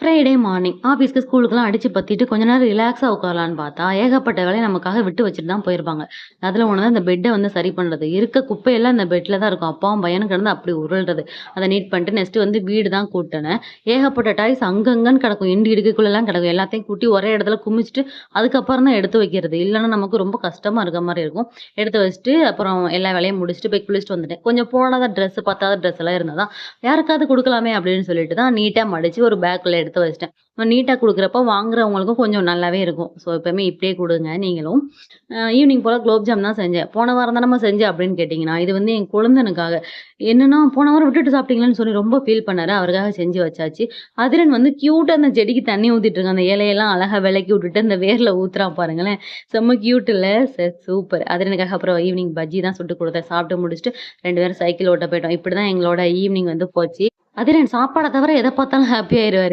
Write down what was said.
Friday morning ஆஃபீஸ்க்கு, ஸ்கூலுக்குலாம் அடிச்சு பத்திட்டு கொஞ்ச நேரம் ரிலாக்ஸா உட்காரலான்னு பார்த்தா, ஏகப்பட்ட வேலைய நமக்காக விட்டு வச்சுட்டு தான் போயிருப்பாங்க. அதுல ஒண்ணு தான் இந்த பெட்ட வந்து சரி பண்றது. இருக்க குப்பையெல்லாம் இந்த பெட்ல தான் இருக்கும். அப்பாவும் பையனும் கிடந்து அப்படி உருள்றது. அத நீட் பண்ணிட்டு நெக்ஸ்ட் வந்து வீடு தான் கூட்டுனேன். ஏகப்பட்ட டாய்ஸ் அங்கங்கன்னு கிடக்கும். இண்டு இடுக்குக்குள்ளலாம் கிடக்கும். எல்லாத்தையும் கூட்டி ஒரே இடத்துல குமிச்சுட்டு, அதுக்கப்புறம் தான் எடுத்து வைக்கிறது. இல்லன்னா நமக்கு ரொம்ப கஷ்டமா இருக்க மாரி இருக்கும். எடுத்து வச்சுட்டு, அப்புறம் எல்லா வேலையும் முடிச்சுட்டு போய் குளிச்சுட்டு வந்துட்டேன். கொஞ்சம் போடாத ட்ரெஸ், பத்தாத ட்ரெஸ் எல்லாம் இருந்ததா, யாருக்காவது குடுக்கலாமே அப்படின்னு சொல்லிட்டு தான் நீட்டா மடிச்சு ஒரு பேக்குள்ள எடுத்து வச்சுட்டேன். நீட்டா குடுக்குறப்ப வாங்குறவங்களுக்கும் கொஞ்சம் நல்லாவே இருக்கும். ஸோ எப்பவுமே இப்படியே குடுங்க நீங்களும். ஈவினிங் போல குலோப் ஜாம் தான் செஞ்சேன். போன வாரம் தானம்மா செஞ்சேன் அப்படின்னு கேட்டீங்கன்னா, இது வந்து என் கொழுந்தனுக்காக. என்னன்னா போன வாரம் விட்டுட்டு சாப்பிட்டீங்களான்னு சொல்லி ரொம்ப ஃபீல் பண்ணாரு. அவருக்காக செஞ்சு வச்சாச்சு. அதிரன் வந்து கியூட்டா அந்த செடிக்கு தண்ணி ஊத்திட்டு இருக்கான். அந்த இலையெல்லாம் அழகா விலக்கி விட்டுட்டு அந்த வேர்ல ஊத்துறான் பாருங்களேன். செம்ம கியூட் இல்ல? சூப்பர். அதிரனுக்காக அப்புறம் ஈவினிங் பஜ்ஜி தான் சுட்டு குடுத்தேன். சாப்பிட்டு முடிச்சுட்டு 2 பேரும் சைக்கிள் ஓட்ட போயிட்டோம். இப்படிதான் எங்களோட ஈவினிங் வந்து போச்சு. அதிரன் சாப்பாட தவிர எத பார்த்தாலும் ஹாப்பி ஆயிருவாரு.